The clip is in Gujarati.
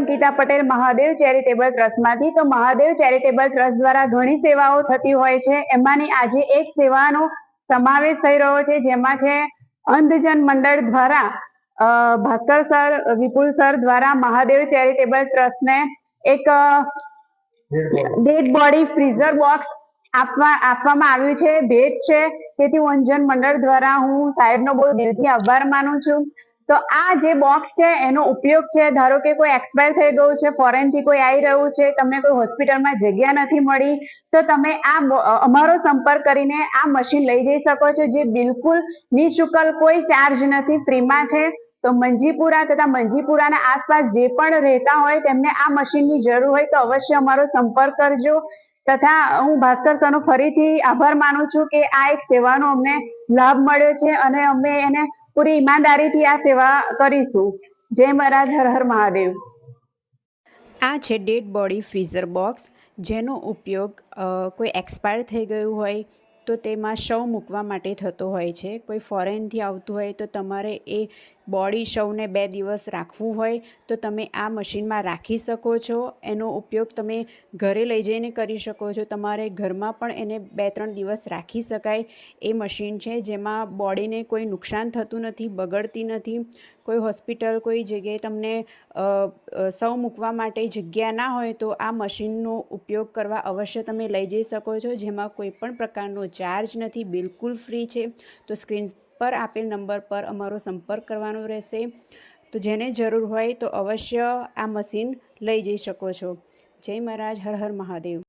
અંકિતા પટેલ મહાદેવ ચેરિટેબલ ટ્રસ્ટમાંથી। તો મહાદેવ ચેરિટેબલ ટ્રસ્ટ દ્વારા ઘણી સેવાઓ થતી હોય છે, એમાંની આજે એક સેવાનો સમાવેશ થઈ રહ્યો છે, જેમાં છે અંધજન મંડળ દ્વારા ભાસ્કર સર, વિપુલ સર દ્વારા મહાદેવ ચેરિટેબલ ટ્રસ્ટને એક ડેડ બોડી ફ્રીઝર બોક્સ આપવામાં આવ્યું છે, ભેટ છે। તેથી હું અંધજન મંડળ દ્વારા હું સાહેબનો બહુ દિલથી આભાર માનું છું। તો આ જે બોક્સ છે એનો ઉપયોગ છે, ધારો કે કોઈ એક્સપાયર થઈ ગયું છે, ફોરેન થી કોઈ આવી રહ્યું છે, તમને કોઈ હોસ્પિટલમાં જગ્યા નથી મળી, તો તમે આ અમારો સંપર્ક કરીને આ મશીન લઈ જઈ શકો છો, જે બિલકુલ નિઃશુલ્ક, કોઈ ચાર્જ નથી, ફ્રીમાં છે। તો મંજીપુરા તથા મંજીપુરાના આસપાસ જે પણ રહેતા હોય તેમને આ મશીનની જરૂર હોય તો અવશ્ય અમારો સંપર્ક કરજો। તથા હું ભાસ્કર સરનો ફરીથી આભાર માનું છું કે આ એક સેવાનો અમને લાભ મળ્યો છે અને અમે એને પૂરી ઈમાનદારીથી આ સેવા કરીશું। જય મહારાજ, હર હર મહાદેવ। આ છે ડેડ બોડી ફ્રીઝર બોક્સ, જેનો ઉપયોગ કોઈ એક્સપાયર થઈ ગયું હોય તો તેમાં શવ મૂકવા માટે થતો હોય છે। કોઈ ફોરેનથી આવતું હોય તો તમારે એ બોડી શવને 2 દિવસ રાખવું હોય તો તમે આ મશીનમાં રાખી શકો છો। એનો ઉપયોગ તમે ઘરે લઈ જઈને કરી શકો છો, તમારે ઘરમાં પણ એને 2-3 દિવસ રાખી શકાય એ મશીન છે, જેમાં બોડીને કોઈ નુકસાન થતું નથી, બગડતી નથી। કોઈ હોસ્પિટલ, કોઈ જગ્યાએ તમને શવ મૂકવા માટે જગ્યા ના હોય તો આ મશીનનો ઉપયોગ કરવા અવશ્ય તમે લઈ જઈ શકો છો, જેમાં કોઈ પણ પ્રકારનો ચાર્જ નથી, બિલકુલ ફ્રી છે। તો સ્ક્રીન પર આપેલ નંબર પર અમારો સંપર્ક કરવાનો રહેશે। તો જેને જરૂર હોય તો અવશ્ય આ મશીન લઈ જઈ શકો છો। જય મહારાજ, હર હર મહાદેવ।